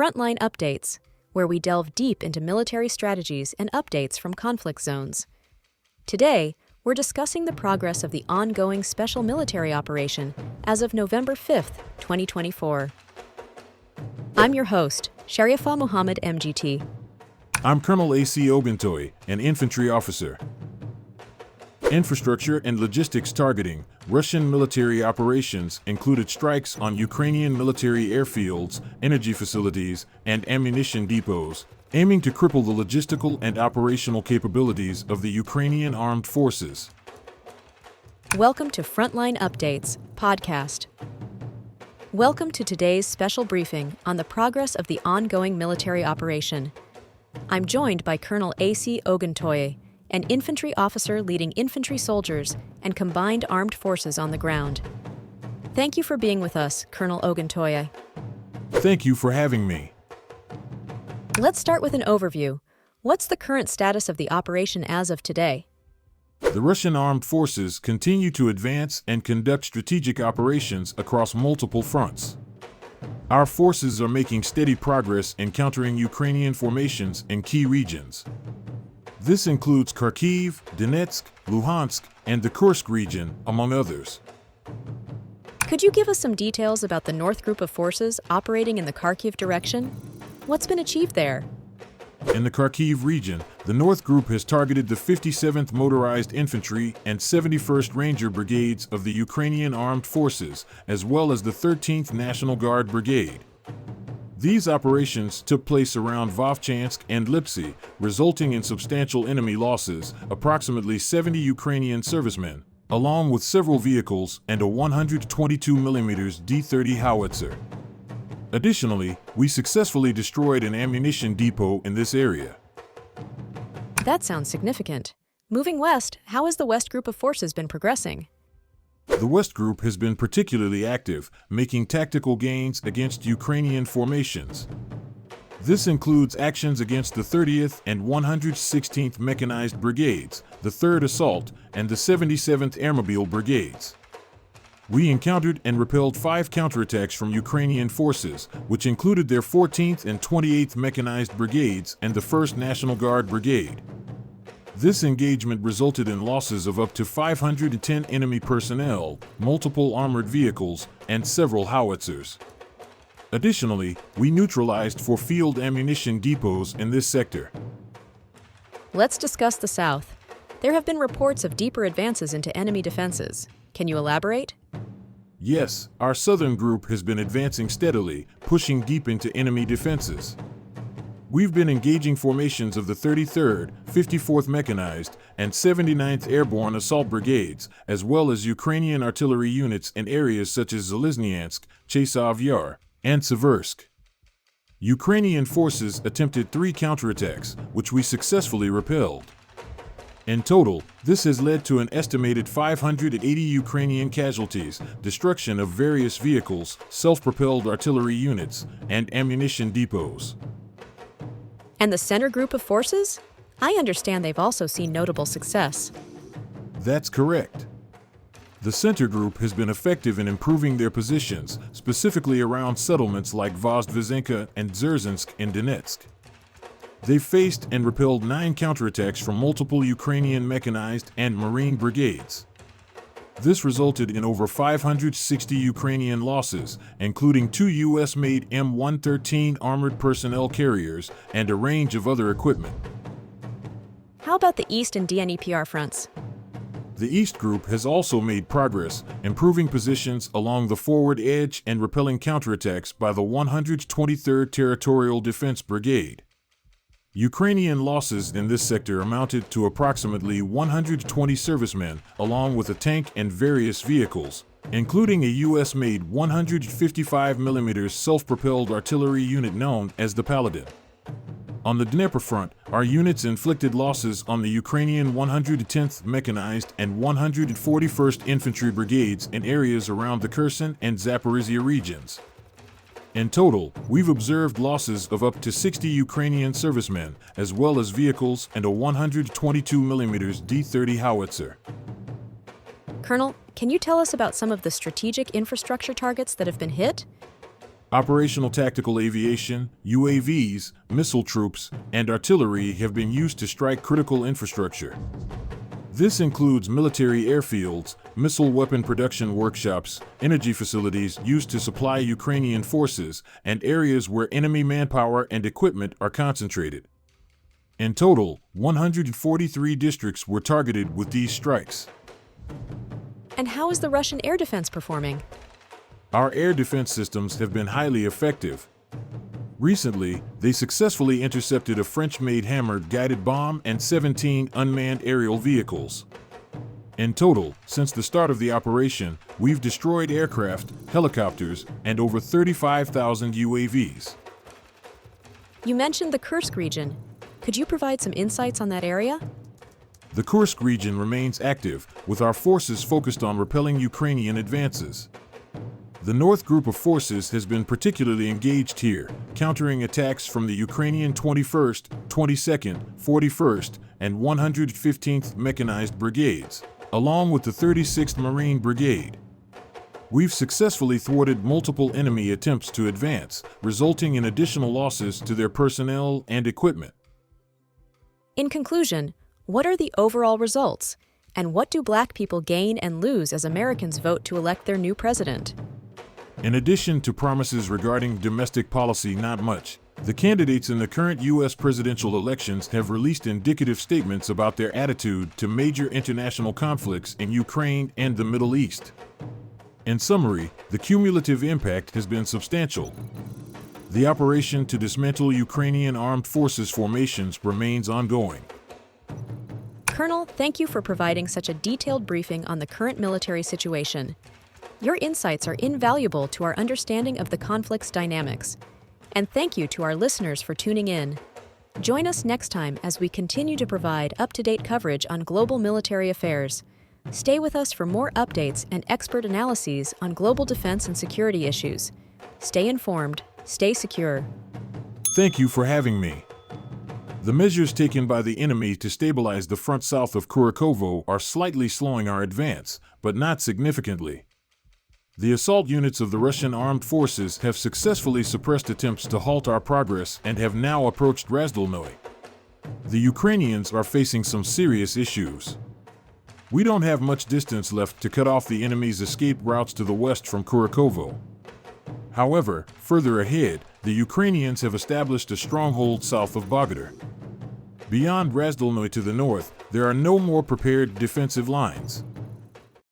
Frontline Updates, where we delve deep into military strategies and updates from conflict zones. Today, we're discussing the progress of the ongoing special military operation as of November 5th, 2024. I'm your host, Sharifa Muhammad MGT. I'm Colonel A.C. Oguntoye, an infantry officer. Infrastructure and logistics targeting. Russian military operations included strikes on Ukrainian military airfields, energy facilities, and ammunition depots, aiming to cripple the logistical and operational capabilities of the Ukrainian armed forces. Welcome to Frontline Updates podcast. Welcome to today's special briefing on the progress of the ongoing military operation. I'm joined by Colonel A.C. Oguntoye, an infantry officer leading infantry soldiers and combined armed forces on the ground. Thank you for being with us, Colonel Oguntoye. Thank you for having me. Let's start with an overview. What's the current status of the operation as of today? The Russian armed forces continue to advance and conduct strategic operations across multiple fronts. Our forces are making steady progress in countering Ukrainian formations in key regions. This includes Kharkiv, Donetsk, Luhansk, and the Kursk region, among others. Could you give us some details about the North Group of forces operating in the Kharkiv direction? What's been achieved there? In the Kharkiv region, the North Group has targeted the 57th Motorized Infantry and 71st Ranger Brigades of the Ukrainian Armed Forces, as well as the 13th National Guard Brigade. These operations took place around Vovchansk and Lipsy, resulting in substantial enemy losses, approximately 70 Ukrainian servicemen, along with several vehicles and a 122mm D-30 howitzer. Additionally, we successfully destroyed an ammunition depot in this area. That sounds significant. Moving west, how has the West Group of forces been progressing? The West Group has been particularly active, making tactical gains against Ukrainian formations. This includes actions against the 30th and 116th Mechanized Brigades, the 3rd Assault, and the 77th Airmobile Brigades. We encountered and repelled 5 counterattacks from Ukrainian forces, which included their 14th and 28th Mechanized Brigades and the 1st National Guard Brigade. This engagement resulted in losses of up to 510 enemy personnel, multiple armored vehicles, and several howitzers. Additionally, we neutralized 4 field ammunition depots in this sector. Let's discuss the South. There have been reports of deeper advances into enemy defenses. Can you elaborate? Yes, our Southern Group has been advancing steadily, pushing deep into enemy defenses. We've been engaging formations of the 33rd, 54th Mechanized, and 79th Airborne Assault Brigades, as well as Ukrainian artillery units in areas such as Zalizniansk, Chasov Yar, and Seversk. Ukrainian forces attempted 3 counterattacks, which we successfully repelled. In total, this has led to an estimated 580 Ukrainian casualties, destruction of various vehicles, self-propelled artillery units, and ammunition depots. And the Center Group of forces? I understand they've also seen notable success. That's correct. The Center Group has been effective in improving their positions, specifically around settlements like Vozdvizenka and Dzerzhinsk in Donetsk. They faced and repelled 9 counterattacks from multiple Ukrainian mechanized and marine brigades. This resulted in over 560 Ukrainian losses, including 2 U.S.-made M113 armored personnel carriers and a range of other equipment. How about the East and DNEPR fronts? The East Group has also made progress, improving positions along the forward edge and repelling counterattacks by the 123rd Territorial Defense Brigade. Ukrainian losses in this sector amounted to approximately 120 servicemen, along with a tank and various vehicles, including a U.S.-made 155mm self-propelled artillery unit known as the Paladin. On the Dnieper front, our units inflicted losses on the Ukrainian 110th Mechanized and 141st Infantry Brigades in areas around the Kherson and Zaporizhia regions. In total, we've observed losses of up to 60 Ukrainian servicemen, as well as vehicles and a 122mm D-30 howitzer. Colonel, can you tell us about some of the strategic infrastructure targets that have been hit? Operational tactical aviation, UAVs, missile troops, and artillery have been used to strike critical infrastructure. This includes military airfields, missile weapon production workshops, energy facilities used to supply Ukrainian forces, and areas where enemy manpower and equipment are concentrated. In total, 143 districts were targeted with these strikes. And how is the Russian air defense performing? Our air defense systems have been highly effective. Recently, they successfully intercepted a French-made Hammer guided bomb and 17 unmanned aerial vehicles. In total, since the start of the operation, we've destroyed aircraft, helicopters, and over 35,000 UAVs. You mentioned the Kursk region. Could you provide some insights on that area? The Kursk region remains active, with our forces focused on repelling Ukrainian advances. The North Group of forces has been particularly engaged here, countering attacks from the Ukrainian 21st, 22nd, 41st, and 115th Mechanized Brigades, along with the 36th Marine Brigade. We've successfully thwarted multiple enemy attempts to advance, resulting in additional losses to their personnel and equipment. In conclusion, what are the overall results? And what do Black people gain and lose as Americans vote to elect their new president? In addition to promises regarding domestic policy, not much. The candidates in the current U.S. presidential elections have released indicative statements about their attitude to major international conflicts in Ukraine and the Middle East. In summary, the cumulative impact has been substantial. The operation to dismantle Ukrainian armed forces formations remains ongoing. Colonel, thank you for providing such a detailed briefing on the current military situation. Your insights are invaluable to our understanding of the conflict's dynamics. And thank you to our listeners for tuning in. Join us next time as we continue to provide up-to-date coverage on global military affairs. Stay with us for more updates and expert analyses on global defense and security issues. Stay informed, stay secure. Thank you for having me. The measures taken by the enemy to stabilize the front south of Kurakovo are slightly slowing our advance, but not significantly. The assault units of the Russian armed forces have successfully suppressed attempts to halt our progress and have now approached Razdolnoye. The Ukrainians are facing some serious issues. We don't have much distance left to cut off the enemy's escape routes to the west from Kurakovo. However, further ahead, the Ukrainians have established a stronghold south of Bogodar. Beyond Razdolnoye to the north, there are no more prepared defensive lines.